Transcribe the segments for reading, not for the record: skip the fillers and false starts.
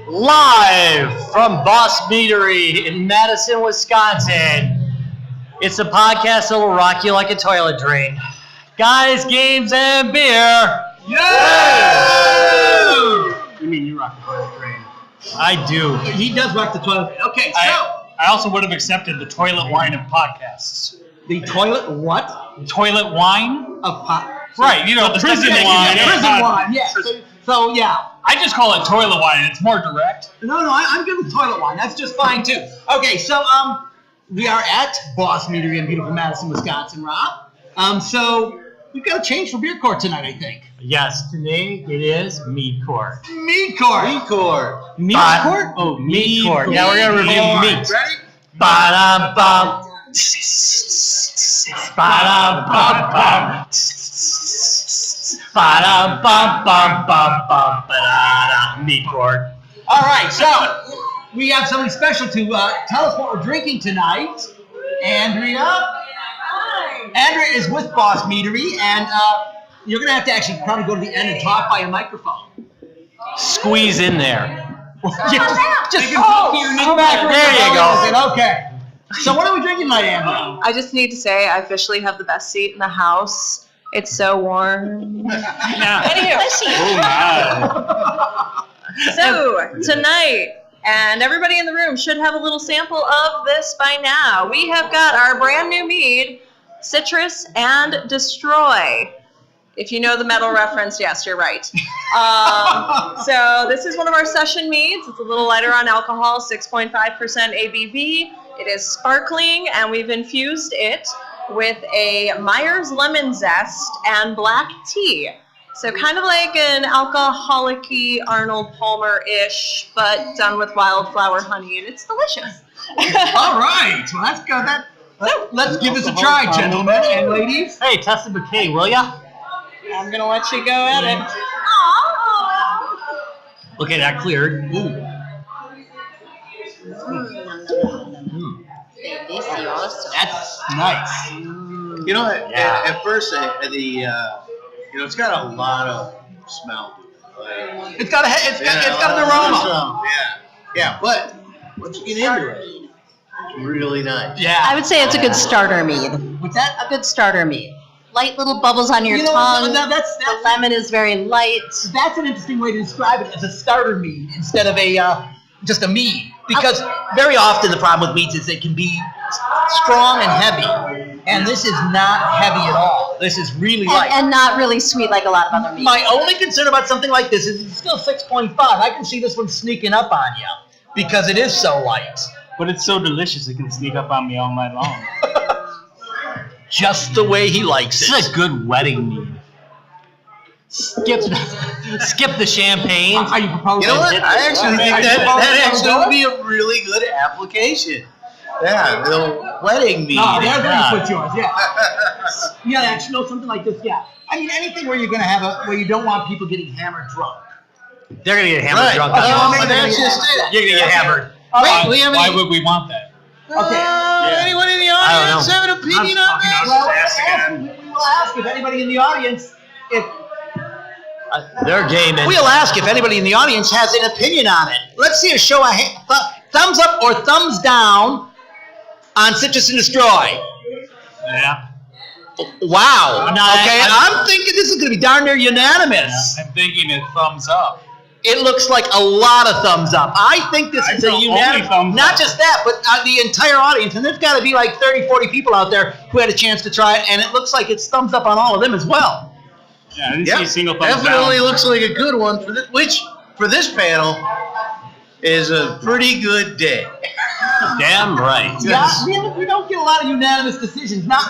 Live from Bos Meadery in Madison, Wisconsin. It's a podcast that will rock you like a toilet drain. Guys, games, and beer. Yeah! You mean you rock the toilet drain? I do. He does rock the toilet drain. Okay, so. I also would have accepted the toilet wine of podcasts. The toilet what? Toilet wine? Of pot. Right, you know, the prison wine. Prison wine, yeah. So, yeah. I just call it toilet wine. It's more direct. No, I'm good with toilet wine. That's just fine, too. Okay, so, we are at Bos Meadery in beautiful Madison, Wisconsin, Rob. So, we've got a change for beer court tonight, I think. Yes, today it is mead court. Mead court. Mead court. Mead court? Oh, mead court. Now we're going to review meat. Ready? Ba-dum-bum. Ba-dum-bum-bum. Ba-dum-bum-bum-bum-bum-ba-da-da. Mead court. All right, so we have something special to tell us what we're drinking tonight. Andrea. Hi. Andrea is with Bos Meadery, and you're going to have to actually probably go to the end and talk by a microphone. Squeeze in there. Just come back. There you go. Okay. So what are we drinking tonight, Andrea? I just need to say I officially have the best seat in the house. It's so warm. Anywho. Oh, my. So, tonight, and everybody in the room should have a little sample of this by now. We have got our brand new mead, Citrus and Destroy. If you know the metal reference, yes, you're right. So this is one of our session meads. It's a little lighter on alcohol, 6.5% ABV. It is sparkling, and we've infused it with a Myers lemon zest and black tea. So kind of like an alcoholic-y Arnold Palmer-ish, but done with wildflower honey, and it's delicious. All right. Well, that's good. Let's give this a try, gentlemen and ladies. Hey, test the bouquet, will ya? I'm going to let you go at it. Okay, that cleared. Ooh. That's nice. You know, at first, it's got a lot of smell to it. Like, It's got an aroma. Yeah, but once you get into it, it's really nice. Yeah. I would say it's a good starter mead. What's that? A good starter mead. Light little bubbles on your You know tongue. what? No, the lemon is very light. That's an interesting way to describe it, as a starter mead instead of just a mead. Because very often the problem with meads is they can be strong and heavy. And this is not heavy at all. This is really light. And not really sweet like a lot of other meads. My only concern about something like this is it's still 6.5. I can see this one sneaking up on you because it is so light. But it's so delicious, it can sneak up on me all night long. Just the way he likes it. This is a good wedding mead. Skip the champagne. Are you proposing? You know what? I actually think that actually would be a really good application. Yeah, the wedding mead. No, they're going to put yours, yeah. Yeah, actually, no, something like this, yeah. I mean, anything where you're going to have where you don't want people getting hammered drunk. They're going to get hammered drunk. That's just it. You're going to get hammered. Why would we want that? Okay. Anyone in the audience have an opinion on that? Well, we will ask if anybody in the audience, They're gaming. we'll ask if anybody in the audience has an opinion on it. Let's see a show of thumbs up or thumbs down on Citrus and Destroy. Yeah. Wow. No, I'm thinking this is going to be darn near unanimous. I'm thinking it thumbs up. It looks like a lot of thumbs up. I think this is a only unanimous. thumbs Not up. just that, but the entire audience. And there's got to be like 30, 40 people out there who had a chance to try it. And it looks like it's thumbs up on all of them as well. Yeah, I didn't see a single thumbs Definitely down. looks like a good one for this, which for this panel is a pretty good day. Damn right. Yeah, we don't get a lot of unanimous decisions. Not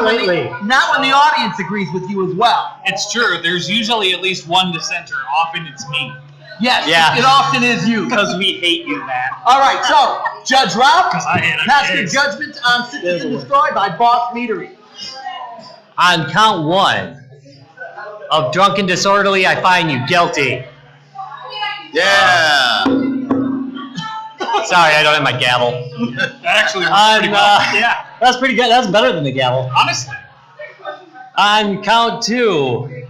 lately. Not when the audience agrees with you as well. It's true. There's usually at least one dissenter. Often it's me. Yes, Yeah. it often is you. Because we hate you, Matt. All right, so Judge Rob, I hate pass your kids. judgment on Citrus and Destroy by Bos Meadery. On count 1 of drunken disorderly, I find you guilty. Yeah. Sorry, I don't have my gavel. That actually works pretty well. Yeah. That's pretty good. That's better than the gavel. Honestly. On count 2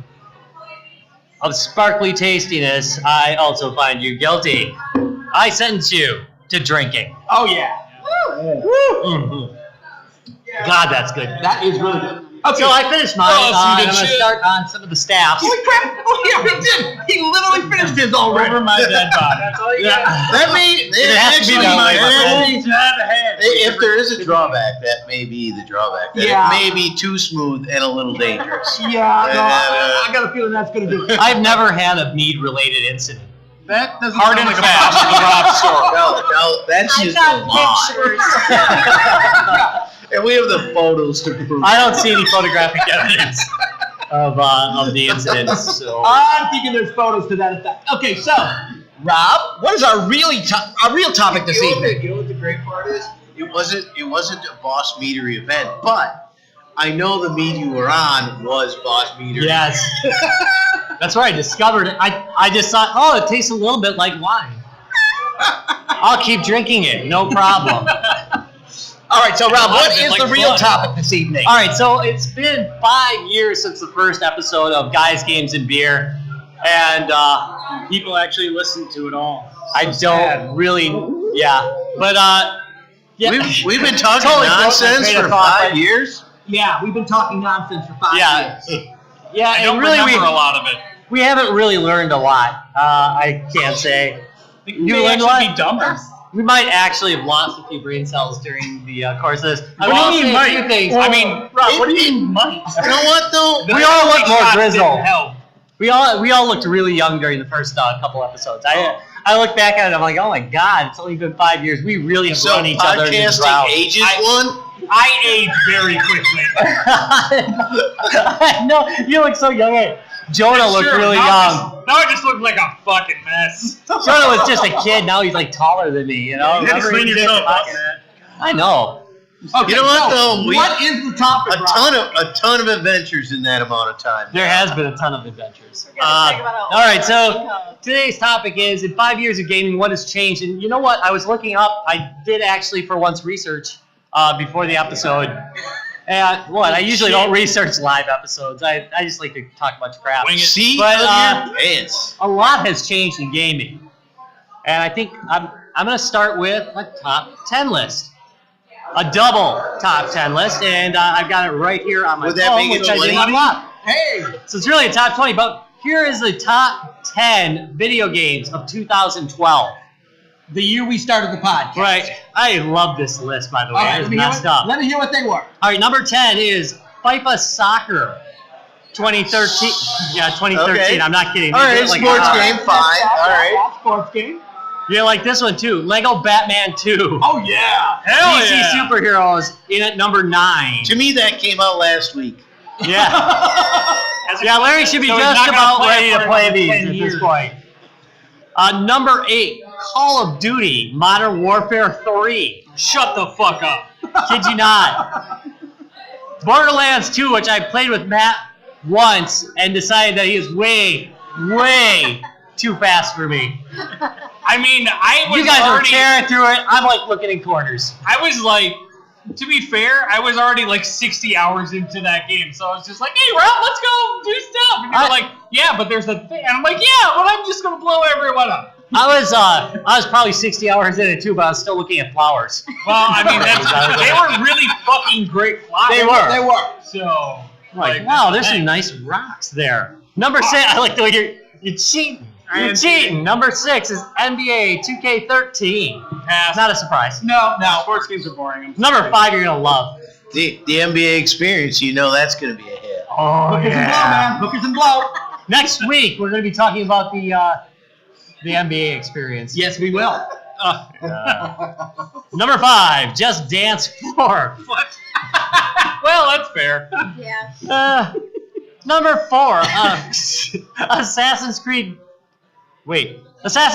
of sparkly tastiness, I also find you guilty. I sentence you to drinking. Oh, yeah. Mhm. God, that's good. That is really good. Okay. So I finished mine. Oh, so you and did I'm going to shit. start on some of the staffs. Holy crap! Oh, yeah, he did. He literally finished his already. Over my dead body. That's all you got. That may It has to be that way. if there is a drawback, that may be the drawback. That Yeah. It may be too smooth and a little dangerous. Yeah, no, I got a feeling that's going to do it. I've never had a mead-related incident. That doesn't Hard sound and like fast a with Rob Shore. No, that's I just got a lie. pictures. And we have the photos to prove. I don't see any photographic evidence of the incidents. So I'm thinking there's photos to that effect. Okay, so, Rob, what is our real topic this evening? You know what the great part is? It wasn't a Bos Meadery event, but I know the mead you were on was Bos Meadery. yes, that's where I discovered it. I just thought, oh, it tastes a little bit like wine. I'll keep drinking it, no problem. All right, so, Rob, what It's is like the real blood. topic this evening? All right, so it's been 5 years since the first episode of Guys, Games, and Beer, and People actually listen to it all. I don't really, yeah, but yeah, We've been talking Totally broke my nonsense train of for thought, 5 but- years. Yeah, we've been talking nonsense for 5 yeah, years. yeah, I don't and really remember a lot of it. we haven't really learned a lot. I can't say. You You may learned actually what? be dumber. We might actually have lost a few brain cells during the course of this. I What will do you say mean, a might? few things. I mean, Rob, what do you mean, might? You know what though? We all look more Shots grizzled. didn't help. We all looked really young during the first couple episodes. I look back at it, I'm like, oh my god, it's only been 5 years. We really have So run each other into the podcasting ground. ages one. I age very quickly. No, you look so young. Jonah looked Sure, really now young. Now I just look like a fucking mess. Jonah was just a kid. Now he's like taller than me. You know. You had to Remember clean he did yourself the up, podcast? man. I know. Okay, You know what, so, though? what is the topic, Rob? A ton of adventures in that amount of time. There has been a ton of adventures. gonna talk about All right, so today's topic is, in 5 years of gaming, what has changed? And you know what? I was looking up. I did actually, for once, research before the episode. And what? I usually don't research live episodes. I just like to talk a bunch of crap. Wing it. See, But, of your pants. A lot has changed in gaming. And I think I'm going to start with a top 10 list. A double top 10 list, and I've got it right here on my Would that phone, make it which I didn't 20? unlock. Hey, So it's really a top 20, but here is the top 10 video games of 2012. the year we started the podcast. Right. I love this list, by the way. All right, It's messed up. let me hear what they were. All right, number 10 is FIFA Soccer 2013. Yeah, 2013. Okay. I'm not kidding. All They did right, it like sports an hour. game, fine. All right. Sports game. You like this one, too. Lego Batman 2. Oh, yeah. Hell DC yeah. Superheroes in at number 9. To me, that came out last week. Yeah. Yeah, Larry should be So he's just not gonna about play ready it to for play another these 10 at this years. point. Number 8, Call of Duty Modern Warfare 3. Shut the fuck up. Kid you not. Borderlands 2, which I played with Matt once and decided that he is way, way too fast for me. I mean, I was You guys are already. tearing through it. I'm like looking in corners. I was like, to be fair, I was already like 60 hours into that game, so I was just like, "Hey, Rob, let's go do stuff." And you're like, "Yeah, but there's a thing," and I'm like, "Yeah, but I'm just gonna blow everyone up." I was probably 60 hours in it too, but I was still looking at flowers. Well, I mean, they were really fucking great flowers. They were. They were. So, Like, wow, there's some nice rocks there. Number 6, I like the way you're cheating. You're cheating. Number 6 is NBA 2K13. Pass. Not a surprise. No. Sports games are boring. Number 5, you're gonna love. The NBA experience, you know that's going to be a hit. Oh Hookers and blow, man. Hookers and blow. Next week, we're gonna be talking about the NBA experience. Yes, we will. Number 5, Just Dance 4. What? Well, that's fair. Yeah. Number 4, Assassin's Creed 3. That's That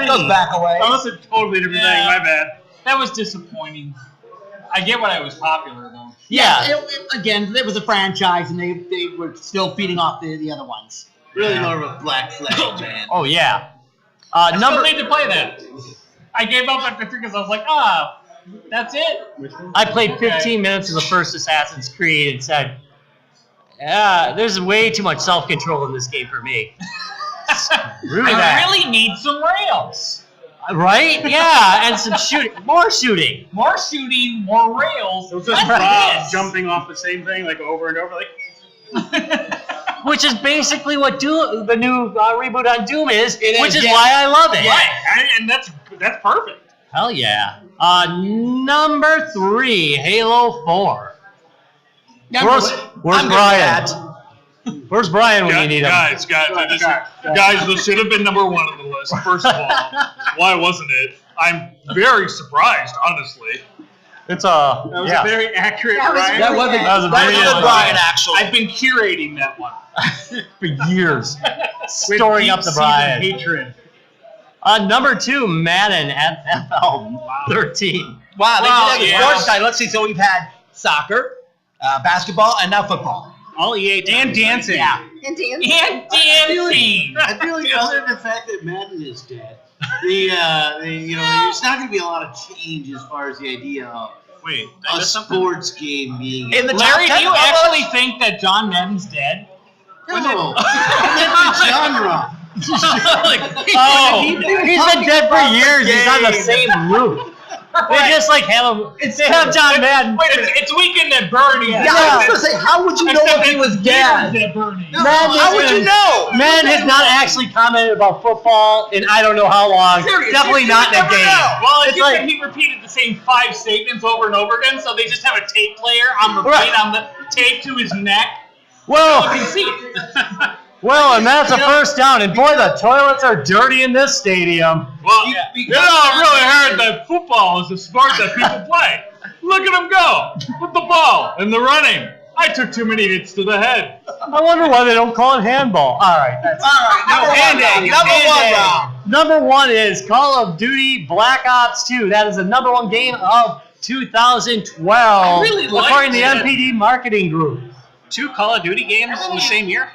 goes back away. That was a totally different thing. My bad. That was disappointing. I get why it was popular though. Yeah. Again, it was a franchise, and they were still feeding off the other ones. Really more of a Black Flag man. Oh, yeah. I still need to play that. I gave up after 3 because I was like, that's it. I played 15 minutes of the first Assassin's Creed and said, there's way too much self-control in this game for me. Screw that. I really need some rails. Right? Yeah, and some shooting. More shooting. More shooting, more rails. So it's just What's Bob this? jumping off the same thing like over and over, like. Which is basically what the new reboot on Doom is, which is yeah. why I love it. Right, and that's perfect. Hell yeah. Number 3, Halo 4. Where's Brian? Where's Brian when you need him? Guys, this should have been number 1 on the list. First of all, why wasn't it? I'm very surprised, honestly. It's That was a very accurate That was Brian. That was a very good good Brian, actually. I've been curating that one. for years. With Storing up the deep-seated Brian. hatred. Number 2, Madden NFL 13. Wow, they Well, did have a yeah. sports side. Let's see. So we've had soccer, basketball, and now football. All EA And dancing. Yeah. And dance. And dancing. I feel like other than the fact that Madden is dead, there's not going to be a lot of change as far as the idea of Wait, a sports game being. In the Larry, top do you 10 actually think that John Madden's dead? No, that's the genre. Oh, he's been dead for years. He's on the same loop. They just like have him. They have John Madden. Wait, it's Weekend at Bernie's. Yeah, I was gonna say, how would you know if he was dead? At Bernie's. How would you know? Man has not actually commented about football in I don't know how long. Seriously, Definitely you not in a never game. know. Well, it's It's just like- that he repeated the same 5 statements over and over again, so they just have a tape player on repeat Right. on the tape to his neck. You Well, can see it. and that's a first down. And boy, the toilets are dirty in this stadium. Well, I really heard that football is a sport that people play. Look at him go with the ball and the running. I took too many hits to the head. I wonder why they don't call it handball. All right, that's number 1 is Call of Duty Black Ops 2. That is the number 1 game of 2012, I really according to the liked it. MPD marketing group. 2 Call of Duty games in the same year?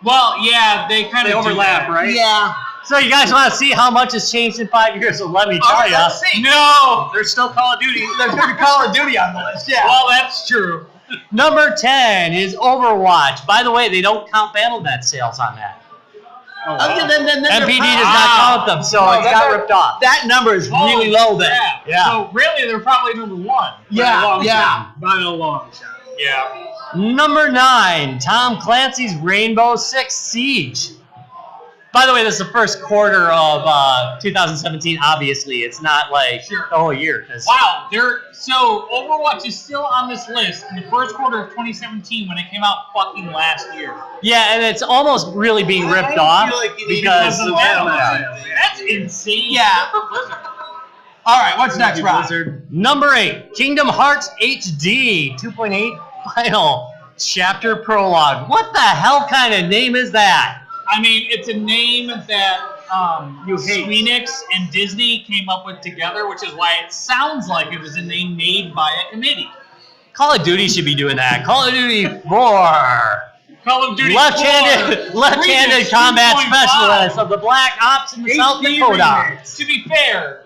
Well, yeah, they kind They of overlap, right? Yeah. So you guys want to see how much has changed in 5 years? So let me tell you. No. There's still Call of Duty. There's going to be Call of Duty on the list. Yeah. Well, that's true. Number 10 is Overwatch. By the way, they don't count BattleNet sales on that. Then MPD does not count them, so No, it that- got ripped off. That number is really low then. Yeah. So really, they're probably number 1. Yeah. By a long shot. Yeah. Number 9, Tom Clancy's Rainbow Six Siege. By the way, this is the first quarter of 2017. Obviously, it's not like Sure. the whole year. 'Cause Wow, so Overwatch is still on this list in the first quarter of 2017 when it came out fucking last year. yeah, and it's almost really being ripped off feel like you need because to of do BattleNet. That's insane. Yeah. All right, what's next, Rob? Number 8, Kingdom Hearts HD 2.8 Final Chapter Prologue. What the hell kind of name is that? I mean, it's a name that You hate. Phoenix and Disney came up with together, which is why it sounds like it was a name made by a committee. Call of Duty should be doing that. Call of Duty 4. Call of Duty Left-handed 4, left-handed Remix combat 2.5. specialist of the Black Ops in the South HD Dakota. remix. To be fair,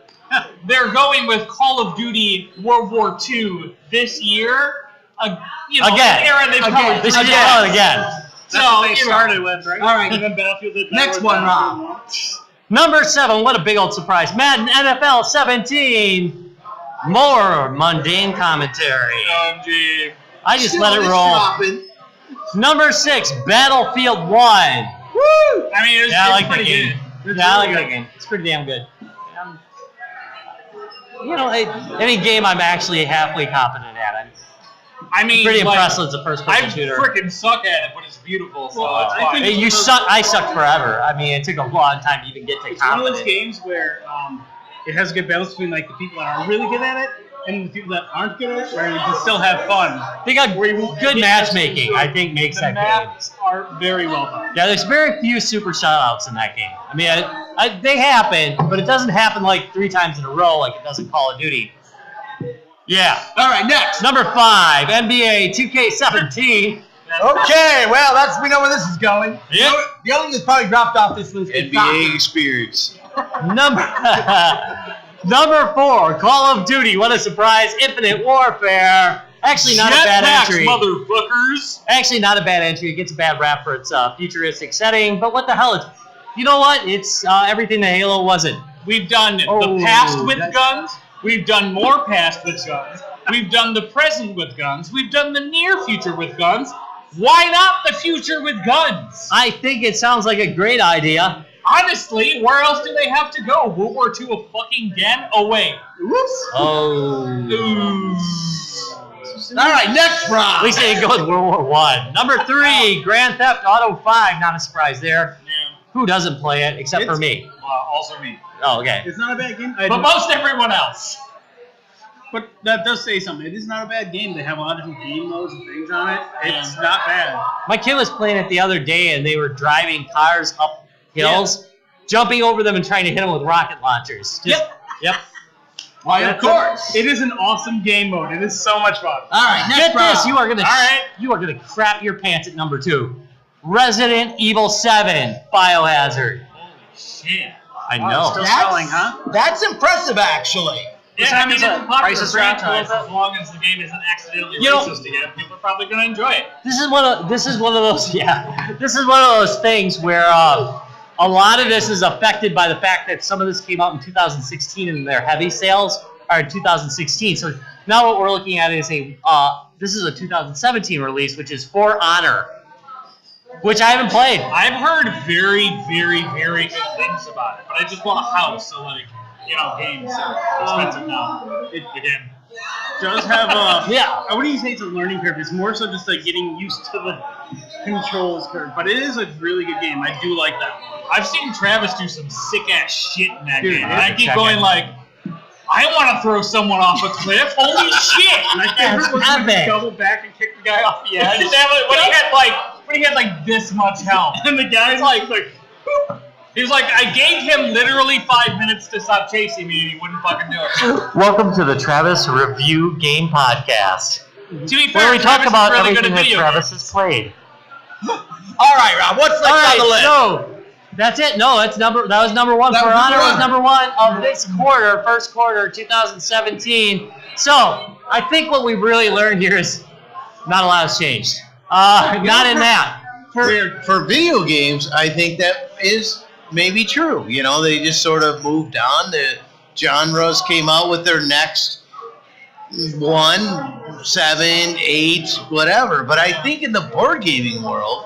they're going with Call of Duty World War II this year. Again. The era they probably They should just call it again. So, That's what they you know. started with, right? All right. And then Battlefield did that Next with one, Battlefield Rob. Number 7, what a big old surprise. Madden NFL 17. More mundane commentary. OMG. I just Still, let it it's roll. dropping. Number 6, Battlefield 1. Woo! I mean, it's, Yeah, I it's like that pretty game. good. Yeah, I like that game. It's pretty damn good. Any game I'm actually halfway competent at. I'm pretty impressed with the first-person I shooter. freaking suck at it, but it's beautiful, so Well, it's I fine. think Hey, I sucked forever. I mean, it took a long time to even get to It's one of those competent. games where it has a good balance between like the people that are really good at it and the people that aren't good at it, where you can still have fun. They got good matchmaking, I think, makes that game. The maps are very well done. Yeah, there's very few super shoutouts in that game. I mean, they happen, but it doesn't happen like 3 times in a row like it does in Call of Duty. Yeah. All right, next. Number 5, NBA 2K17. Okay, well, we know where this is going. Yep. The only thing that's probably dropped off this list is NBA experience. Number 4, Call of Duty. What a surprise! Infinite Warfare. Actually, not a bad entry. Motherfuckers. Actually, not a bad entry. It gets a bad rap for its futuristic setting, but what the hell? You know what? It's everything that Halo wasn't. We've done the past with guns. We've done more past with guns. We've done the present with guns. We've done the near future with guns. Why not the future with guns? I think it sounds like a great idea. Honestly, where else do they have to go? World War II a fucking again? Oh, wait. Whoops. Oh. All right, next, Rob. At least they didn't go with World War I. Number 3, Grand Theft Auto 5. Not a surprise there. Yeah. Who doesn't play it except for me? Also me. Oh, okay. It's not a bad game. But most everyone else. But that does say something. It is not a bad game. They have a lot of different game modes and things on it. It's not bad. My kid was playing it the other day, and they were driving cars up hills, jumping over them and trying to hit them with rocket launchers. Yep. Why, of course. It is an awesome game mode. It is so much fun. All right, next, Get Rob. this, you are gonna crap your pants at number 2. Resident Evil 7 Biohazard. Holy shit. I know. Still selling, huh? That's impressive, actually. Yeah, time I mean, is it's a it? popular Price is right. franchise. As long as the game isn't accidentally You know- racist again, people are probably going to enjoy it. This is one of those This is one of those things where a lot of this is affected by the fact that some of this came out in 2016 and their heavy sales are in 2016. So now what we're looking at is this is a 2017 release, which is For Honor, which I haven't played. I've heard very, very, very good things about it, but I just want a house, so like, games are expensive now. It Again. does have a... Yeah. I wouldn't even say it's a learning curve. It's more so just like getting used to the controls curve. But it is a really good game. I do like that one. I've seen Travis do some sick-ass shit in that Dude, game, and I have I to keep check going it. like, I want to throw someone off a cliff. Holy shit! My favorite was when epic. he doubled back and kicked the guy off the edge. When he had like this much health, And the guy's like he was like, I gave him literally 5 minutes to stop chasing me, and he wouldn't fucking do it. Welcome to the Travis Review Game Podcast, To be fair, where we talk Travis about is really good everything at that video Travis games. has played. All right, Rob, what's next All on the right, list? so that's it. No, that was number 1. That For was Honor number was number 1 of this quarter, first quarter, 2017. So I think what we've really learned here is not a lot has changed. Not in that. For video games, I think that is maybe true. They just sort of moved on. The genres came out with their next 1, 7, 8, whatever. But I think in the board gaming world,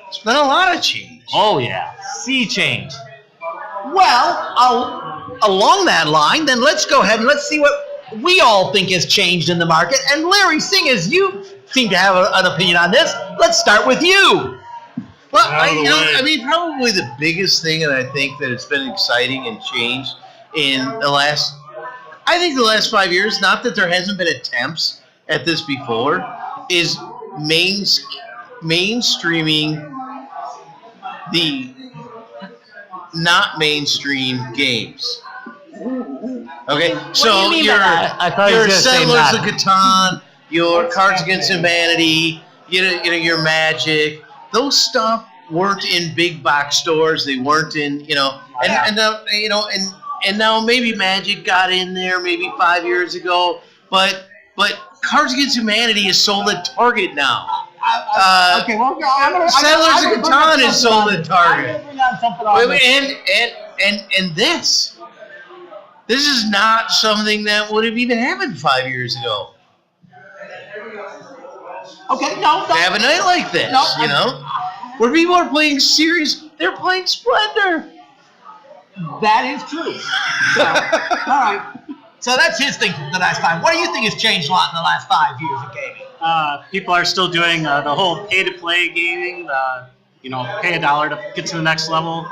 it's been a lot of change. Oh yeah, sea change. Well, along that line, then let's go ahead and let's see what we all think has changed in the market. And Larry, seeing as you seem to have an opinion on this, let's start with you. Well, probably the biggest thing that I think that it's been exciting and changed in the last 5 years, not that there hasn't been attempts at this before, is mainstreaming the not mainstream games. Okay, so do you mean by your that? I thought you were gonna say Settlers of not. Catan, your Cards Against Humanity, your Magic, those stuff weren't in big box stores. They weren't in, and now maybe Magic got in there maybe 5 years ago, but Cards Against Humanity is sold at Target now. Okay, well, Settlers of Catan is sold at Target. And And this is not something that would have even happened 5 years ago. okay, no. Have a night like this, where people are playing serious. They're playing Splendor. That is true. So, all right. So that's his thing from the last time. What do you think has changed a lot in the last 5 years of gaming? People are still doing the whole pay-to-play gaming, pay $1 to get to the next level.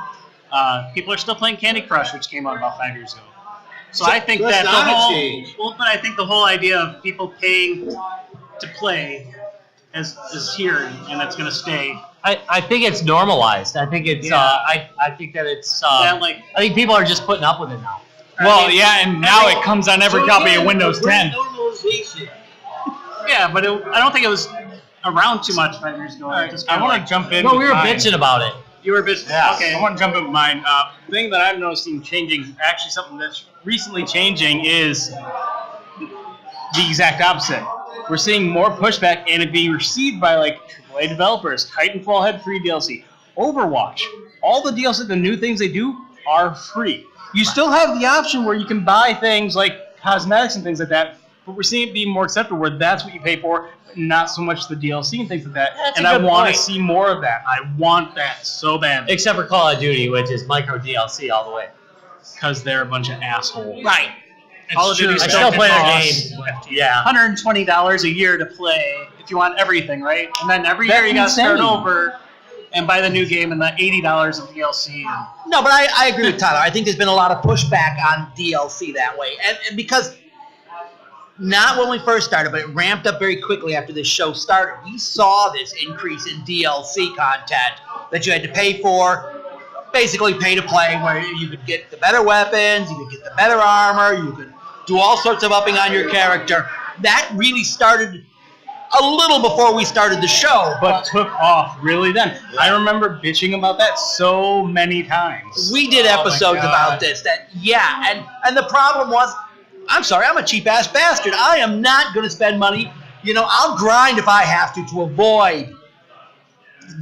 People are still playing Candy Crush, which came out about 5 years ago. So I think that's that the not a whole change. but I think the whole idea of people paying to play is here and it's gonna stay. I think it's normalized. I think it's. Yeah. I think that it's. That, like- I think people are just putting up with it now. Well, yeah, and now it comes on every copy of Windows 10. Normalization. Yeah, but I don't think it was around too much 5 years ago. I want to jump in. No, we with were mine. bitching about it. You were bitching. Yeah, Okay. I want to jump in with mine. The thing that I've noticing changing, actually something that's recently changing, is the exact opposite. We're seeing more pushback and it being received by like AAA developers. Titanfall had free DLC. Overwatch, all the DLC, the new things they do are free. You still have the option where you can buy things like cosmetics and things like that, but we're seeing it being more accepted where that's what you pay for, not so much the DLC and things like that. That's a and I good want point. to see more of that. I want that so bad Except for Call of Duty, which is micro DLC all the way. because they're a bunch of assholes. Right. Call of true. Duty I still play their costs game. Yeah. $120 a year to play if you want everything, right? And then every year That's you got to start insane. over and buy the new game and the $80 of DLC. And No, but I agree with Tyler. I think there's been a lot of pushback on DLC that way. And because not when we first started, but it ramped up very quickly after this show started. We saw this increase in DLC content that you had to pay for, basically pay to play, where you could get the better weapons, you could get the better armor, you could do all sorts of upping on your character. That really started a little before we started the show, But took off really then. I remember bitching about that so many times. we did Oh my episodes God. about this. And the problem was, I'm sorry, I'm a cheap ass bastard. I am not going to spend money. I'll grind if I have to avoid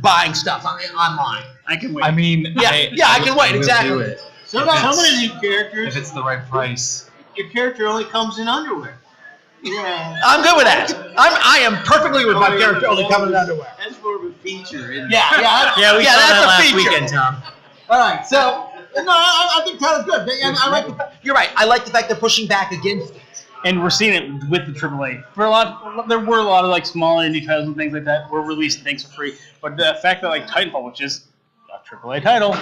buying stuff online. I can wait. I mean, I can wait. Exactly. Some of the new characters, it's the right price. your character only comes in underwear. Yeah. I'm good with that. I am perfectly with my character only coming in underwear. That's more of a feature. Isn't Yeah, Yeah, we saw that's that a last feature. weekend, Tom. All right, so no, I think Tyler's good. And I like. You're right. I like the fact they're pushing back against it. And we're seeing it with the AAA. There were a lot of like smaller indie titles and things like that were releasing things for free. But the fact that like Titanfall, which is a AAA title,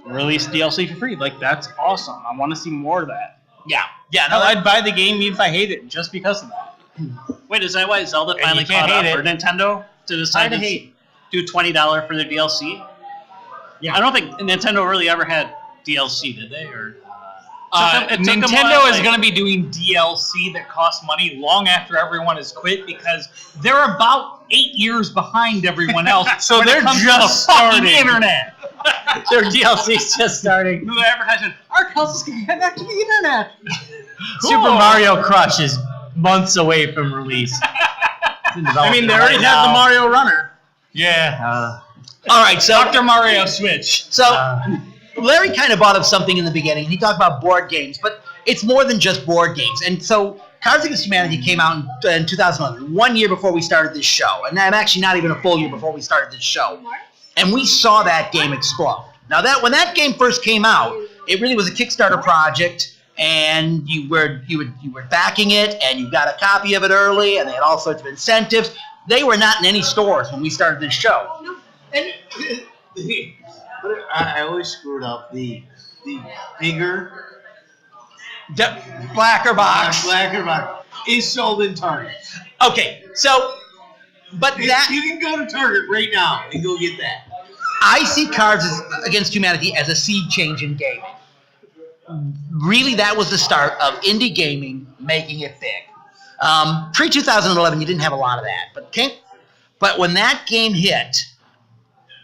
released DLC for free, like that's awesome. I want to see more of that. Yeah. No, I'd buy the game even if I hate it, just because of that. Wait, is that why Zelda And finally you can't caught up hate for it. Nintendo to decide Kinda to hate. do $20 for their DLC? Yeah. I don't think Nintendo really ever had DLC, did they? Or it took them a Nintendo while, is like- going to be doing DLC that costs money long after everyone has quit because they're about 8 years behind everyone else. So When it they're comes to just the fucking starting. internet. Their DLC's just starting. The advertisement. Our consoles can get back to the internet. Super Mario Crush is months away from release. It's in I mean, development they already right have the now. Mario Runner. Yeah. All right, so Dr. Mario Switch. Larry kind of brought up something in the beginning. He talked about board games, but it's more than just board games. And so Cards Against Humanity came out in 2011, 1 year before we started this show. And actually not even a full year before we started this show. And we saw that game explode. Now, when that game first came out, it really was a Kickstarter project, and you were backing it, and you got a copy of it early, and they had all sorts of incentives. They were not in any stores when we started this show. And I always screwed up the bigger Blacker box. blacker box is sold in Target. Okay, so, but that You can go to Target right now and go get that. I see Cards Against Humanity as a seed change in gaming. Really, that was the start of indie gaming making it big. Pre-2011, you didn't have a lot of that, but when that game hit,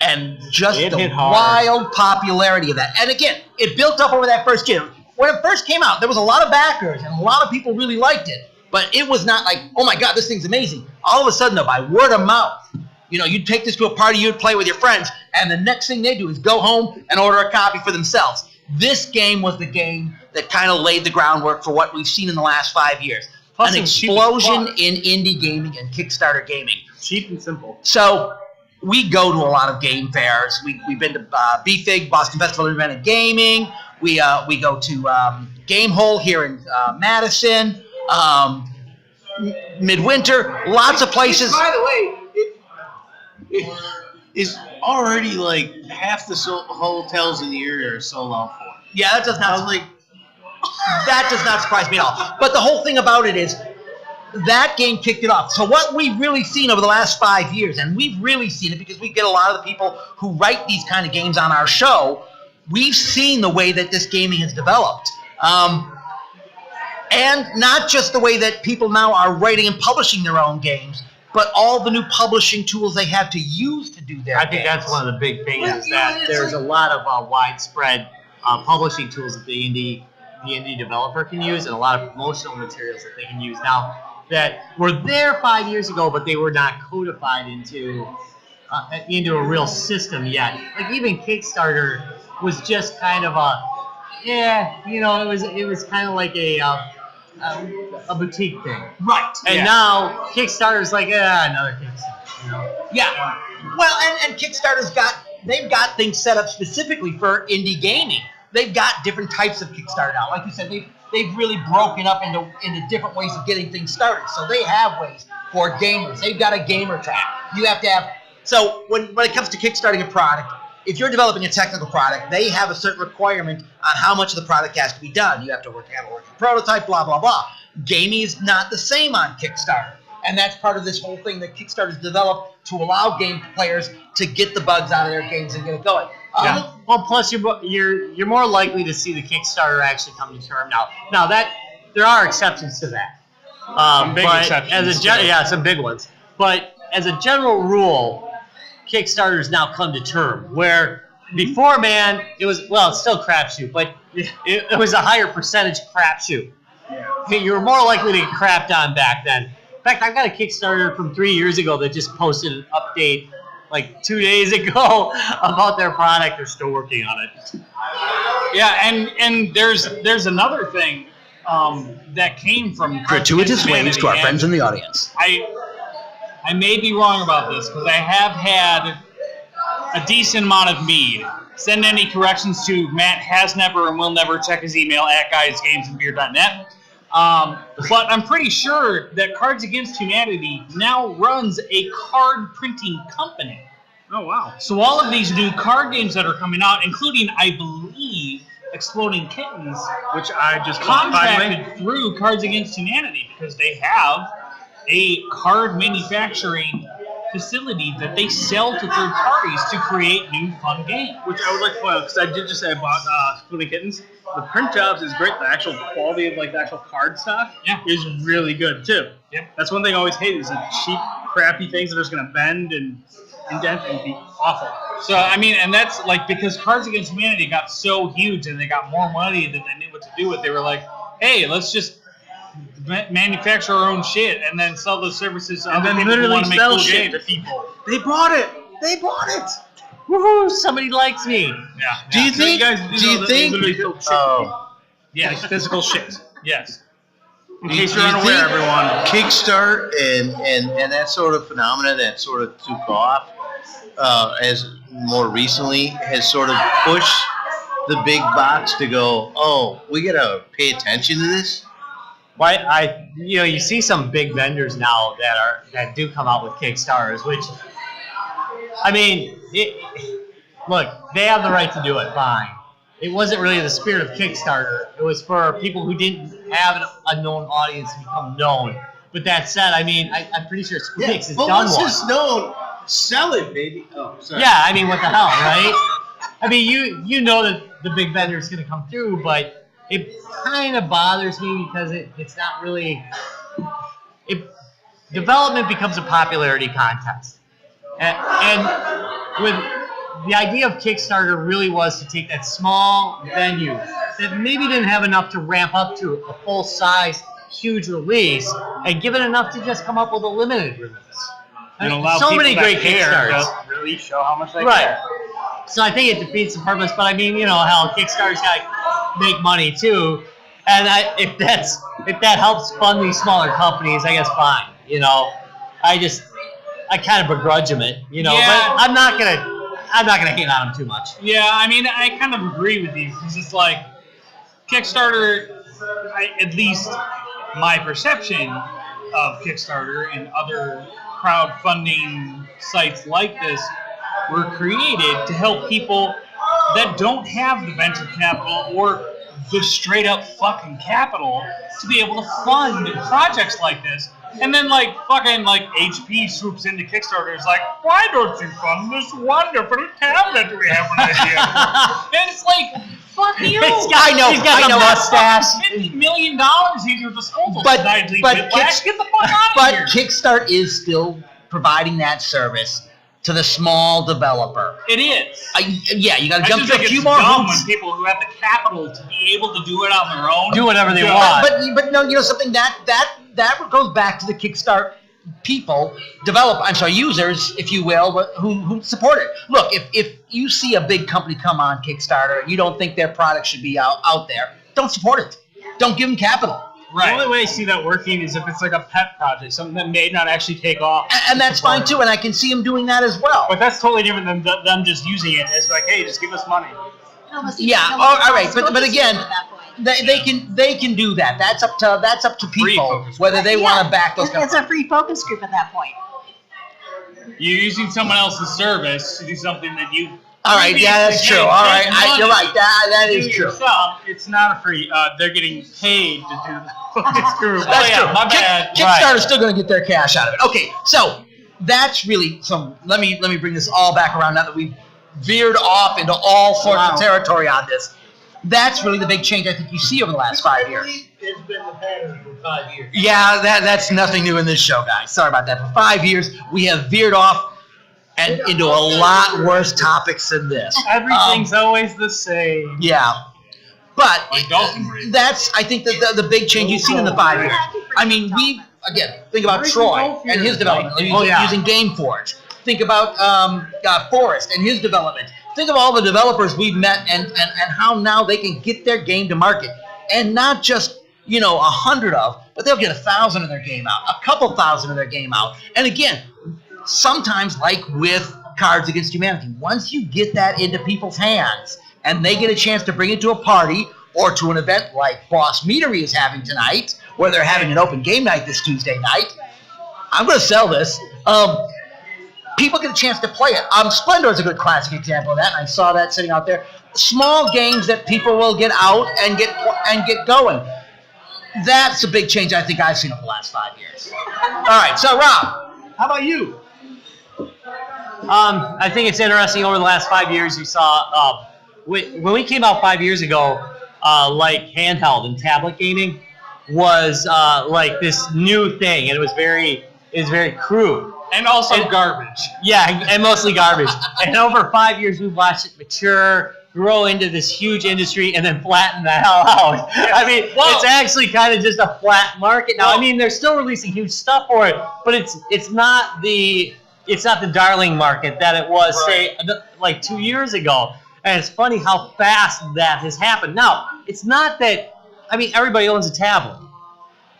and just It the hit hard. wild popularity of that, and again, it built up over that first year. When it first came out, there was a lot of backers, and a lot of people really liked it, but it was not like, oh my God, this thing's amazing. All of a sudden, though, by word of mouth, you'd take this to a party, you'd play with your friends, and the next thing they do is go home and order a copy for themselves. This game was the game that kind of laid the groundwork for what we've seen in the last 5 years. Plus, An it was cheap as explosion fuck. in indie gaming and Kickstarter gaming. Cheap and simple. So we go to a lot of game fairs. We've been to BFIG, Boston Festival of Independent Gaming. We go to Game Hole here in Madison, Midwinter, lots of places. By the way, it is already like half the hotels in the area are sold out for. Yeah, that does I was not. like, That does not surprise me at all. But the whole thing about it is that game kicked it off. So what we've really seen over the last 5 years, and we've really seen it because we get a lot of the people who write these kind of games on our show, we've seen the way that this gaming has developed. And not just the way that people now are writing and publishing their own games, but all the new publishing tools they have to use to do their I think games. that's one of the big things is Yeah, that it's there's like- a lot of widespread publishing tools that the indie developer can use, and a lot of promotional materials that they can use now that were there 5 years ago, but they were not codified into a real system yet. Like even Kickstarter was just kind of it was kind of like a boutique thing. Right. And now Kickstarter's like another Kickstarter. You know? Yeah. Well, and they've got things set up specifically for indie gaming. They've got different types of Kickstarter now. Like you said, they've really broken up into different ways of getting things started. So they have ways for gamers. They've got a gamer track. You have to have. So when it comes to kickstarting a product, if you're developing a technical product, they have a certain requirement on how much of the product has to be done. You have to have a working prototype, blah, blah, blah. Gaming is not the same on Kickstarter. And that's part of this whole thing that Kickstarter's developed to allow game players to get the bugs out of their games and get it going. Yeah. Well, plus you're more likely to see the Kickstarter actually come to term now. Now that there are exceptions to that, big but exceptions, some big ones. But as a general rule, Kickstarter's now come to term. Where before, man, it was it's still crapshoot, but it was a higher percentage crapshoot. Yeah. You were more likely to get crapped on back then. In fact, I've got a Kickstarter from 3 years ago that just posted an update like 2 days ago about their product. They're still working on it. Yeah, and there's another thing that came from Gratuitous waves to our and friends in the audience. I may be wrong about this because I have had a decent amount of mead. Send any corrections to Matt has never and will never check his email at guysgamesandbeer.net. But I'm pretty sure that Cards Against Humanity now runs a card printing company. Oh, wow. So all of these new card games that are coming out, including, I believe, Exploding Kittens, Which I just bought, finally. contracted through Cards Against Humanity because they have a card manufacturing facility that they sell to third parties to create new fun games. Which I would like to point out, because I did just say I bought Exploding Kittens. The print jobs is great. The actual quality of the actual card stock is really good, too. Yep. That's one thing I always hate is the cheap, crappy things that are just going to bend and indent and be awful. So, I mean, and that's like because Cards Against Humanity got so huge and they got more money than they knew what to do with. They were like, hey, let's just manufacture our own shit and then sell those services to And other then people who literally want to make sell cool shit games. to people. They bought it. They bought it. Woohoo! Somebody likes me. Yeah. Do you So think? guys Do you know that they think? literally sell shit to people. Yes, physical shit. Yes. In Do case you you're unaware, think everyone. Kickstart and that sort of phenomena that sort of took off as more recently has sort of pushed the big box to go, oh, we gotta pay attention to this. Why you see some big vendors now that do come out with Kickstarters, which I mean, look, they have the right to do it. Fine. It wasn't really the spirit of Kickstarter. It was for people who didn't have a known audience to become known. But that said, I mean, I'm pretty sure Squeaks has but done once one. it's known, sell it, baby. Oh, sorry. Yeah, I mean, what the hell, right? I mean, you know that the big vendor is going to come through, but it kind of bothers me because it's not really. Development becomes a popularity contest, and with the idea of Kickstarter really was to take that small venue that maybe didn't have enough to ramp up to a full-size, huge release, and give it enough to just come up with a limited release. And allow So people many that great care Kickstarters. to really show how much they Right. care. So I think it defeats the purpose, but I mean, hell, Kickstarter's got to make money too, and if that helps fund these smaller companies, I guess fine. I kind of begrudge them it, Yeah. but I'm not gonna hate on them too much. Yeah, I mean, I kind of agree with you because it's like Kickstarter, at least my perception of Kickstarter and other crowdfunding sites like this were created to help people that don't have the venture capital or the straight up fucking capital to be able to fund projects like this. And then fucking HP swoops into Kickstarter. Is like, why don't you fund this wonderful cabinet we have an idea? And it's like, fuck you. I know. He's got a mustache. $50 million at your disposal. But get the fuck out of But here. Kickstart is still providing that service to the small developer. It is. Yeah, you got to I jump just through think a few it's more dumb hoops. when people who have the capital to be able to do it on their own Do whatever they Yeah. want. But no, you know something that goes back to the Kickstart people, users, if you will, who support it. Look, if you see a big company come on Kickstarter and you don't think their product should be out there, don't support it. Don't give them capital. Right. The only way I see that working is if it's like a pet project, something that may not actually take off. And that's fine too, and I can see them doing that as well. But that's totally different than them just using it. It's like, hey, just give us money. Yeah, all right, but again, they can do that. That's up to people whether they want to back those companies. It's a free focus group at that point. You're using someone else's service to do something that you. All right, yeah, that's true. All right, you're right. That is true. Yourself, it's not a free. They're getting paid to do the focus group. That's true. My bad. Kickstarter's still going to get their cash out of it. Okay, so that's really so. Let me bring this all back around now that we've veered off into all sorts of territory on this. That's really the big change I think you see over the last 5 years. It's been the pattern for 5 years. Yeah, that's nothing new in this show, guys. Sorry about that. For 5 years, we have veered off and into a lot worse topics than this. Everything's always the same. Yeah. But Dolphin Breed. that's, I think, the big change you've seen in the 5 years. I mean, think about Troy and his development, using GameForge. Think about Forrest and his development. Think of all the developers we've met and how now they can get their game to market. And not just, 100 of, but they'll get 1,000 of their game out, a couple thousand of their game out. And again, sometimes like with Cards Against Humanity, once you get that into people's hands and they get a chance to bring it to a party or to an event like Bos Meadery is having tonight, where they're having an open game night this Tuesday night, I'm going to sell this. People get a chance to play it. Splendor is a good classic example of that, and I saw that sitting out there. Small games that people will get out and get going. That's a big change I think I've seen over the last 5 years. All right, so Rob, how about you? I think it's interesting over the last 5 years you saw, when we came out 5 years ago, like handheld and tablet gaming was like this new thing, and it was very crude. And also garbage. Yeah, and mostly garbage. And over 5 years, we've watched it mature, grow into this huge industry, and then flatten the hell out. I mean, it's actually kind of just a flat market now. I mean, they're still releasing huge stuff for it, but it's not the darling market that it was, say, like 2 years ago. And it's funny how fast that has happened. Now, it's not that, I mean, everybody owns a tablet.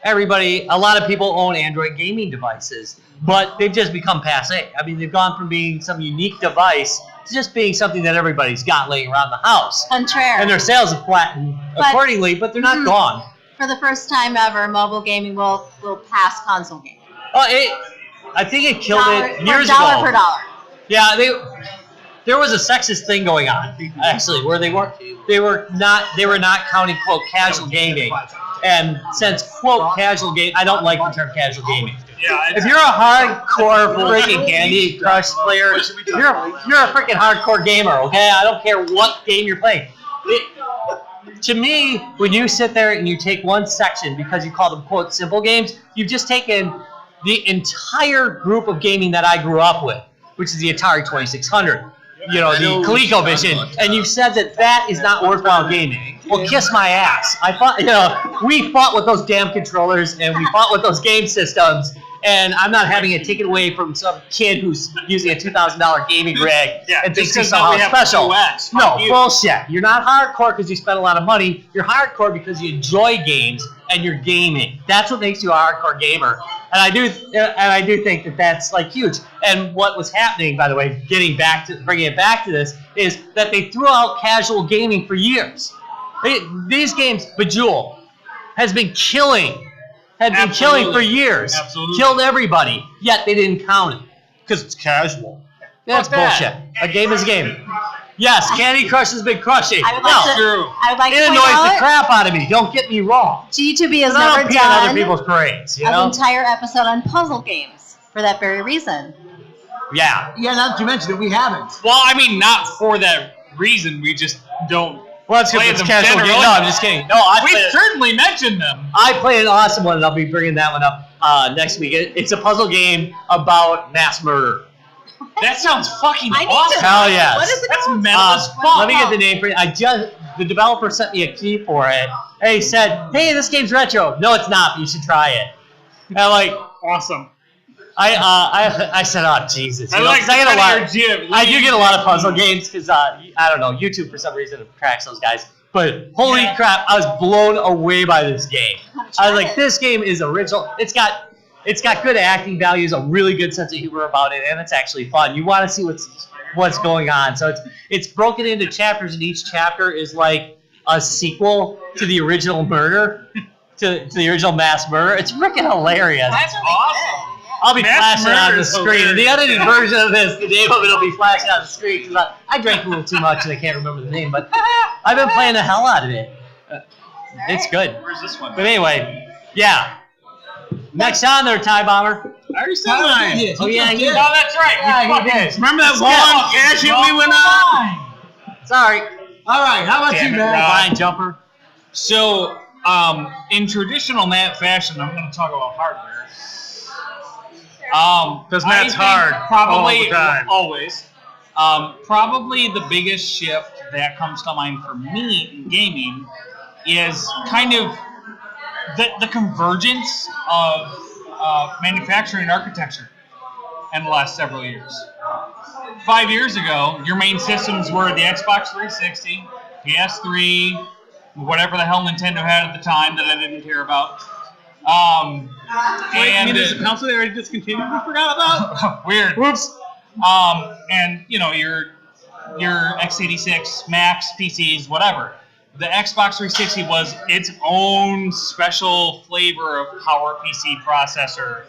A lot of people own Android gaming devices, but they've just become passé. I mean, they've gone from being some unique device to just being something that everybody's got laying around the house. Contraire. And their sales have flattened accordingly, but they're not gone. For the first time ever, mobile gaming will pass console gaming. I think it killed it years dollar ago. per dollar. Yeah, there was a sexist thing going on, actually, where they were not counting, quote, casual gaming. And since, quote, casual game, I don't like the term casual gaming. Yeah, If you're a hardcore freaking Candy Crush player, you're a freaking hardcore gamer, okay? I don't care what game you're playing. To me, when you sit there and you take one section because you call them, quote, simple games, you've just taken the entire group of gaming that I grew up with, which is the Atari 2600. The ColecoVision, and you said that is not worthwhile gaming. Well, kiss my ass. I thought, we fought with those damn controllers, and we fought with those game systems, and I'm not having it taken away from some kid who's using a $2,000 gaming rig and thinks he's somehow special. No, bullshit. You're not hardcore because you spend a lot of money. You're hardcore because you enjoy games and you're gaming. That's what makes you a hardcore gamer. And I do think that that's like huge. And what was happening, by the way, bringing it back to this, is that they threw out casual gaming for years. These games, Bejeweled, has been killing for years. Absolutely. Killed everybody. Yet they didn't count it because it's casual. That's bullshit. A game is a game. Yes, Candy Crush has been crushing. I would No, like it to point annoys the out crap out of me. Don't get me wrong. G2B has I don't never pee on other done people's parades, you an know? entire episode on puzzle games for that very reason. Yeah. Yeah, now that you mentioned it, we haven't. Well, I mean, not for that reason. We just don't. Well, that's Play because it's them casual game. generally. No, I'm just kidding. No, I We play, certainly mentioned them. I play an awesome one, and I'll be bringing that one up next week. It's a puzzle game about mass murder. That sounds fucking I need to- awesome. Hell yes. What is it That's called? metal as fuck. Let me get the name for it. The developer sent me a key for it. He said, "Hey, this game's retro." No, it's not. But you should try it. And I'm like, Awesome. I said, "Oh Jesus!" You I know, like 'cause I get a the lot. kind of your gym. I do get a lot of puzzle games because I don't know, YouTube for some reason tracks those guys. But holy crap, I was blown away by this game. I was like, this game is original. It's got good acting values, a really good sense of humor about it, and it's actually fun. You want to see what's going on. So it's broken into chapters, and each chapter is like a sequel to the original murder, to the original mass murder. It's freaking hilarious. That's awesome. I'll be Mass flashing on murder the is screen. And the hilarious. edited version of this, the name of it will be flashing on the screen because I drank a little too much and I can't remember the name, but I've been playing the hell out of it. It's good. Where's this one? But anyway, yeah. Next on there, Tie Bomber. I already said mine. Yes, Oh, yeah, you you- No, that's right. Yeah, We he fucking- did. Remember that Yeah. long ass shit we went on? Sorry. All right, how about Damn you, it, man? Rob. Fine, Jumper. So, in traditional Matt fashion, I'm going to talk about hardware. Because Matt's I think hard probably all the time. always. Probably the biggest shift that comes to mind for me in gaming is kind of the convergence of manufacturing and architecture in the last several years. 5 years ago, your main systems were the Xbox 360, PS3, whatever the hell Nintendo had at the time that I didn't care about. Wait, And there's a console they already discontinued we forgot about? weird. Whoops. And you know your x86, Macs, PCs, whatever. The Xbox 360 was its own special flavor of power PC processor.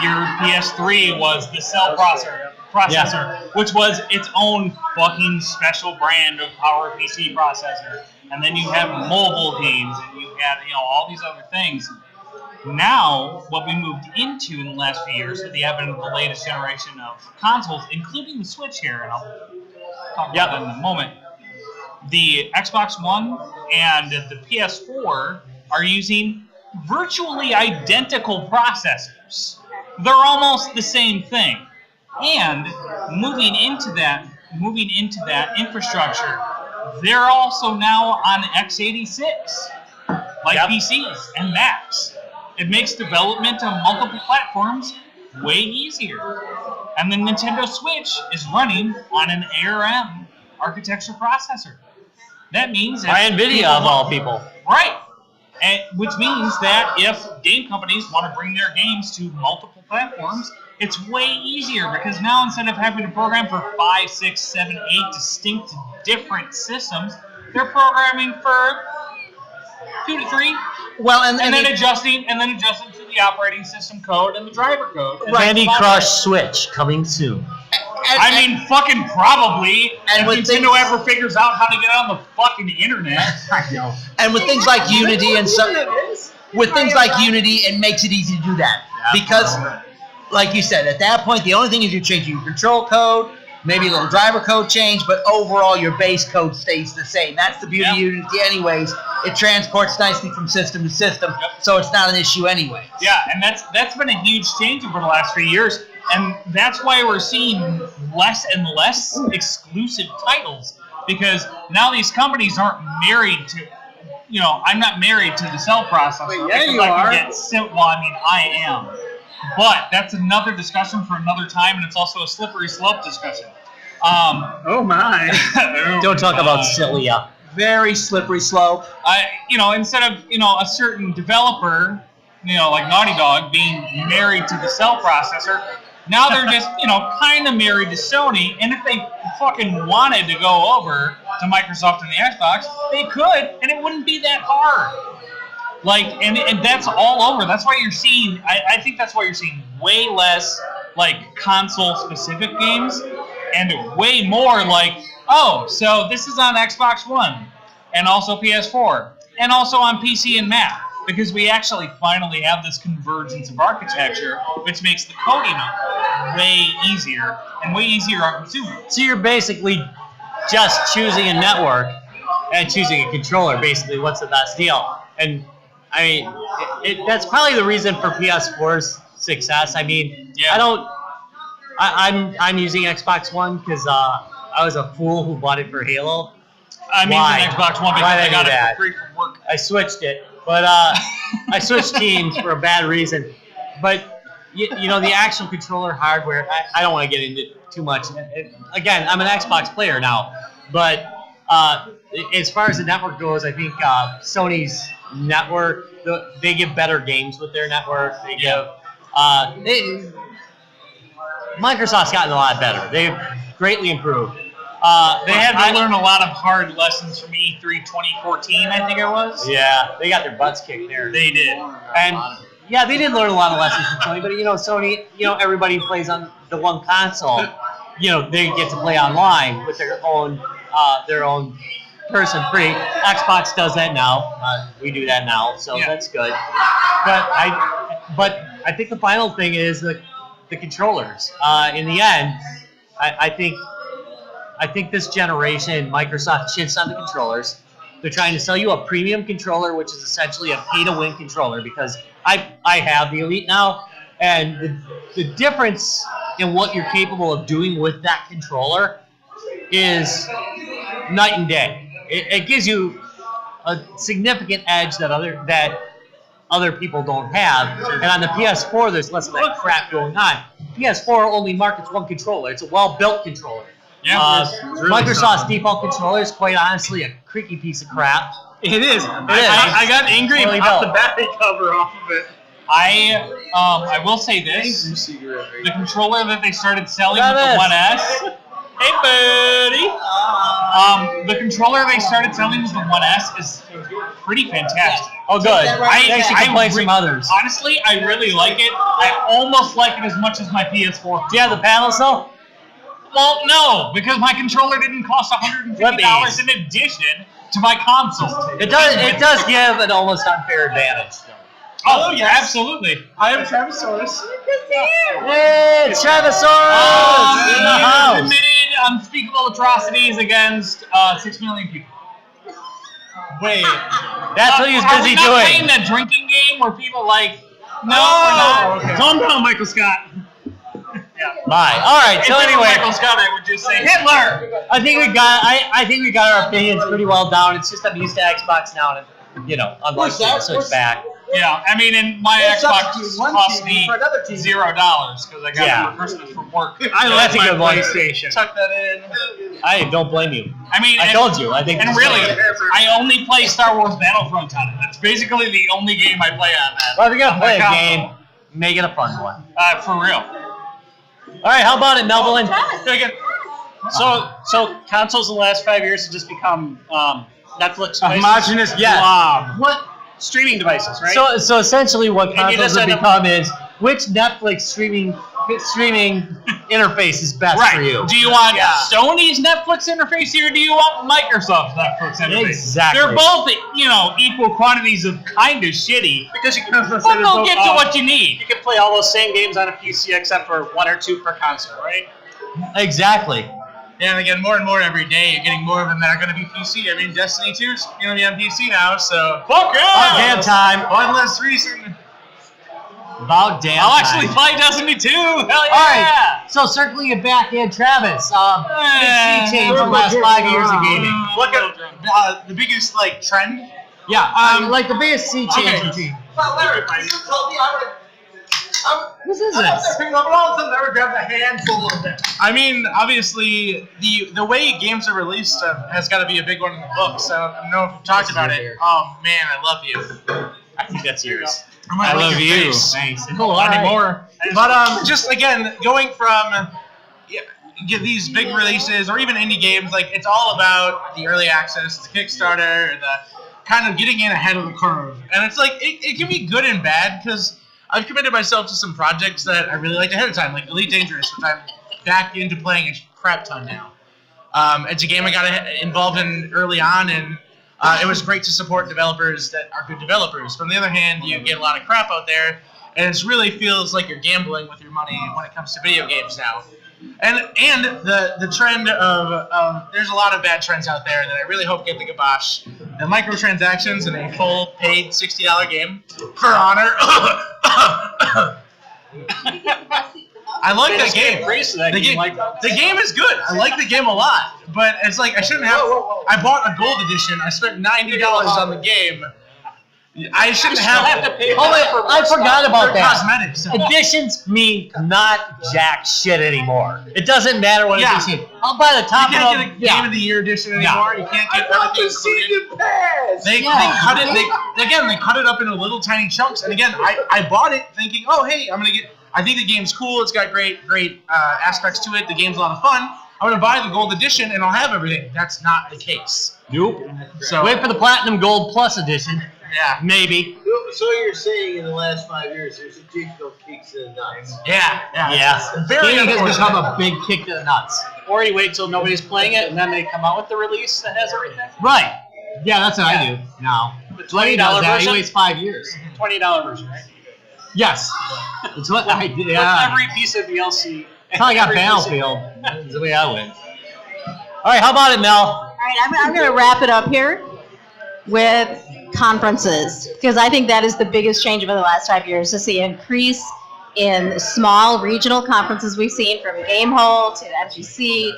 Your PS3 was the cell processor, which was its own fucking special brand of power PC processor. And then you have mobile games, and you had all these other things. Now, what we moved into in the last few years with the advent of the latest generation of consoles, including the Switch here, and I'll talk about that in a moment, the Xbox One and the PS4 are using virtually identical processors. They're almost the same thing. And moving into that infrastructure, they're also now on x86, like PCs and Macs. It makes development on multiple platforms way easier. And the Nintendo Switch is running on an ARM architecture processor. That means that By NVIDIA of all people. Right. And, which means that if game companies want to bring their games to multiple platforms, it's way easier because now instead of having to program for 5, 6, 7, 8 distinct different systems, they're programming for 2 to 3, Well, and then adjusting to the operating system code and the driver code. And Candy that's Crush about Switch coming soon. I mean, fucking probably. And if with Nintendo things- ever figures out how to get on the fucking internet. I know. and with things like Unity and Unity, it makes it easy to do that because, like you said, at that point the only thing is you're changing your control code, maybe a little driver code change, but overall your base code stays the same. That's the beauty of Unity, anyways. It transports nicely from system to system, so it's not an issue anyway. Yeah, and that's been a huge change over the last few years, and that's why we're seeing less and less exclusive titles, because now these companies aren't married to, I'm not married to the cell processor. Wait, yeah, because you I are. can get I am. But that's another discussion for another time, and it's also a slippery slope discussion. Oh my. Don't talk about Cilia. Very slippery slope. Instead of, a certain developer, like Naughty Dog being married to the cell processor, now they're just, kind of married to Sony, and if they fucking wanted to go over to Microsoft and the Xbox, they could, and it wouldn't be that hard. And that's all over. That's why you're seeing, I think that's why you're seeing way less, console-specific games, and way more like, oh, so this is on Xbox One, and also PS4, and also on PC and Mac, because we actually finally have this convergence of architecture, which makes the coding way easier and way easier on consumers. So you're basically just choosing a network and choosing a controller. Basically, what's the best deal? And I mean, that's probably the reason for PS4's success. I mean, I'm using Xbox One because I was a fool who bought it for Halo. I'm using Xbox One because I got it for free from work. I switched it, but I switched teams for a bad reason. But you know, the actual controller hardware, I don't want to get into too much. Again, I'm an Xbox player now, but as far as the network goes, I think Sony's network, they give better games with their network. They give Microsoft's gotten a lot better. They've greatly improved. They had to learn a lot of hard lessons from E3 2014, I think it was. Yeah, they got their butts kicked there. They did. And yeah, they did learn a lot of lessons from Sony, but you know, Sony, you know, everybody plays on the one console. You know, they get to play online with their own person free. Xbox does that now. We do that now, so that's good. But I think the final thing is the controllers. In the end, I think this generation, Microsoft shits on the controllers. They're trying to sell you a premium controller, which is essentially a pay-to-win controller, because I have the Elite now, and the difference in what you're capable of doing with that controller is night and day. It gives you a significant edge that other people don't have. And on the PS4, there's less of that crap going on. PS4 only markets one controller. It's a well-built controller. Yeah, Microsoft's default controller is quite honestly a creaky piece of crap. It is. I got angry and popped the battery cover off of it. I will say this: the controller that they started selling with the 1S. Hey, buddy. The controller they started selling with the 1S is pretty fantastic. Oh, good. Thanks, you can play some others. Honestly, I really like it. I almost like it as much as my PS4. Do you have the panels though? Well, no, because my controller didn't cost $150 in addition to my console. It does give an almost unfair advantage. Oh, yeah, absolutely. I am Travisaurus. Hey, Travisaurus in the house. Committed unspeakable atrocities against 6 million people. Wait, that's what he's busy Are we not playing doing. that drinking game where people like, no, we're not. Okay. Calm down, Michael Scott. Bye. All right. So If it were anyway, Michael Scott, I would just say Hitler. I think we got our opinions pretty well down. It's just I'm used to Xbox now, and you know, I'm like to switch back. Yeah, I mean, and my Xbox cost me $0 because I got Yeah. it for Christmas from work. That's a good one. PlayStation. Tuck that in. I don't blame you. I mean, I told you. I think. And really, I only play Star Wars Battlefront on it. That's basically the only game I play on that. Well, if you're gonna play a console. game, make it a fun one. For real. All right. How about it, Melvin? So consoles in the last 5 years have just become Netflix. A homogenous blob. What? Streaming devices, right? So essentially, what And you consoles just have end up- become is which Netflix streaming interface is best for you. Do you want Sony's Netflix interface here, or do you want Microsoft's Netflix interface? Exactly. They're both, equal quantities of kind of shitty, because you can but they'll get to what you need. You can play all those same games on a PC except for 1 or 2 per console, right? Exactly. Yeah, and again, more and more every day, you're getting more of them that are going to be PC. I mean, Destiny 2 is going to be on PC now, so... Fuck yeah! Damn time. One less reason. About damn I'll time. actually play Destiny 2! Hell yeah! All right. So circling it back in, Travis. Big sea change in the last 5 years of gaming. Look at the biggest, trend. Yeah. Like the biggest sea change routine. Well, Larry, you told me I would What is I'm up this? there picking up, and all of a sudden Larry grabbed a handful of them. I mean, obviously, the way games are released has got to be a big one in the book. So I don't know if we've talked about it. Oh man, I love you. I think that's yours. I love you. Thanks. Cool. All Anymore. But just again, going from get these big releases or even indie games, it's all about the early access, the Kickstarter, the kind of getting in ahead of the curve. And it's it can be good and bad because I've committed myself to some projects that I really liked ahead of time, like Elite Dangerous, which I'm back into playing crap ton now. It's a game I got involved in early on, and it was great to support developers that are good developers. But on the other hand, you get a lot of crap out there, and it really feels like you're gambling with your money when it comes to video games now. And the trend of there's a lot of bad trends out there that I really hope get the kibosh. The microtransactions in a full paid $60 game, For Honor. I like that game. The game is good. I like the game a lot, but it's like I shouldn't have. I bought a gold edition. I spent $90 on the game. I shouldn't have to pay. Oh, wait, I forgot about that. Cosmetics. Editions mean not jack shit anymore. It doesn't matter what Yeah. edition. I'll buy the top You can't of get a Game of the Year edition anymore. You can't get everything included. They cut it. They cut it up into little tiny chunks. And again, I bought it thinking, oh hey, I'm gonna get. I think the game's cool. It's got great aspects to it. The game's a lot of fun. I'm gonna buy the gold edition and I'll have everything. That's not the case. Nope. So Wait for the Platinum Gold Plus edition. yeah. Maybe. So you're saying in the last 5 years there's a jingle kicks in the nuts. Yeah. Yeah. Very Gaming has unfortunate. become a big kick to the nuts. Or you wait till nobody's playing it, and then they come out with the release that has everything. Right. Yeah, that's what I do now. The Lenny $20 does that. He version. waits 5 years. $20 version, right? Yes. That's what I did. With Yeah. every piece of DLC. That's how I got every piece of- Battlefield. That's the way I went. All right, how about it, Mel? All right, I'm going to wrap it up here with conferences, because I think that is the biggest change over the last 5 years, is the increase in small regional conferences we've seen, from Gamehole to MGC.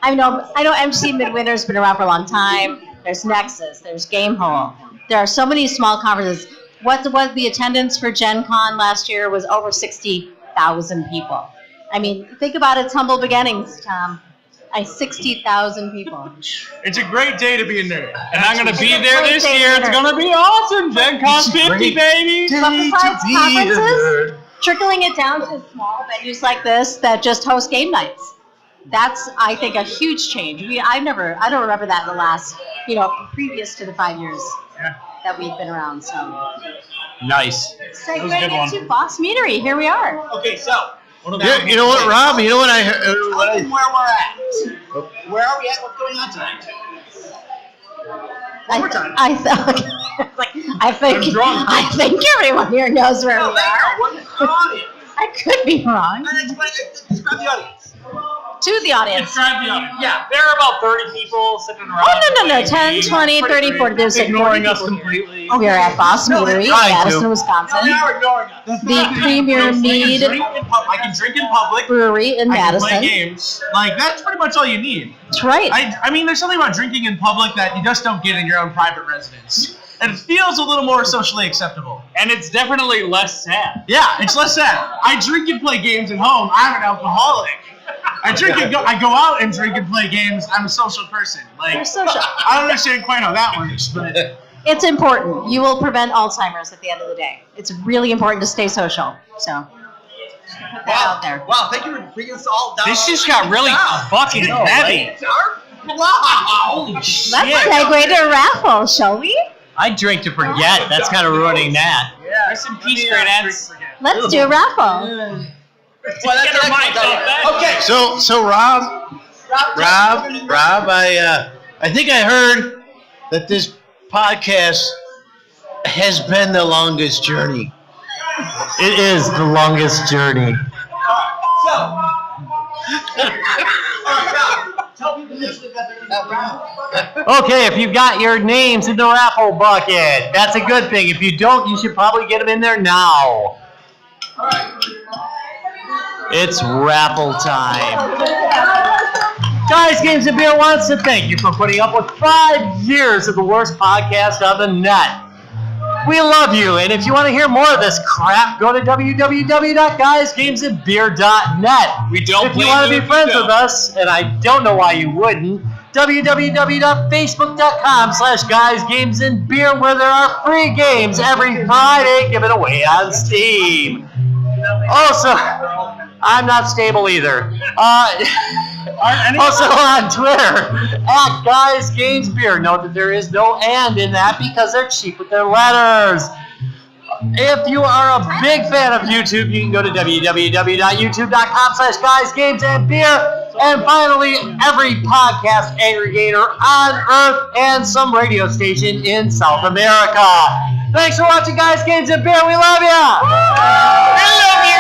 I know MGC Midwinter's been around for a long time. There's Nexus, there's Gamehole. There are so many small conferences. What was the attendance for Gen Con last year was over 60,000 people. I mean, think about its humble beginnings, Tom. 60,000 people. It's a great day to be a nerd. And I'm going to be It's a there great this day year. to It's nerd. going to be awesome. Gen Con 50, great baby. But besides conferences, trickling it down to small venues like this that just host game nights. That's, I think, a huge change. I don't remember that in the last, previous to the 5 years that we've been around. So, Nice. That was a good one. segue into Bos Meadery. Here we are. Okay, so You know what, Rob? You know what I heard? tell them where we're at. Where are we at? What's going on tonight? One more time. I think everyone here knows where No, we they are. know. What's the audience? I could be wrong. Describe the audience. To the audience. Describe the audience. Yeah, there are about 30 people sitting around. Oh, no. playing 10, games. 20, Pretty 30, great. 40. There's like 40 ignoring us people here. completely. We are at Bos Meadery, trying to. Madison, No, Wisconsin. they are ignoring us. The premier mead I can drink in public. brewery in I can play Madison. games. Like, that's pretty much all you need. That's right. I mean, there's something about drinking in public that you just don't get in your own private residence. And it feels a little more socially acceptable. And it's definitely less sad. Yeah, it's less sad. I drink and play games at home. I'm an alcoholic. I go out and drink and play games. I'm a social person. Like, You're social. I don't understand quite how that works, but It's important. You will prevent Alzheimer's at the end of the day. It's really important to stay social. So, put that out there. Wow, thank you for bringing us all down. This just got really fucking heavy. Wow. Let's segue to raffle, shall we? I drink to forget. That's kind of ruining that. Rest in peace, great ants. Let's do a raffle. Well, that's Get her mic excellent. out back. Okay. So Rob, I think I heard that this podcast has been the longest journey. It is the longest journey. So. Tell people listening that they're in the Okay, if you've got your names in the raffle bucket, that's a good thing. If you don't, you should probably get them in there now. It's raffle time. Guys, Games and Beer wants to thank you for putting up with 5 years of the worst podcast on the net. We love you, and if you want to hear more of this crap, go to www.guysgamesandbeer.net. We don't If you blame want to you be if you friends don't. with us, and I don't know why you wouldn't, www.facebook.com/guysgamesandbeer, where there are free games every Friday given away on Steam. Also, I'm not stable either. Also on Twitter, @GuysGamesBeer. Note that there is no "and" in that because they're cheap with their letters. If you are a big fan of YouTube, you can go to www.youtube.com/guysgamesandbeer. And finally, every podcast aggregator on Earth and some radio station in South America. Thanks for watching, guys, games, and beer. We love ya! I love you.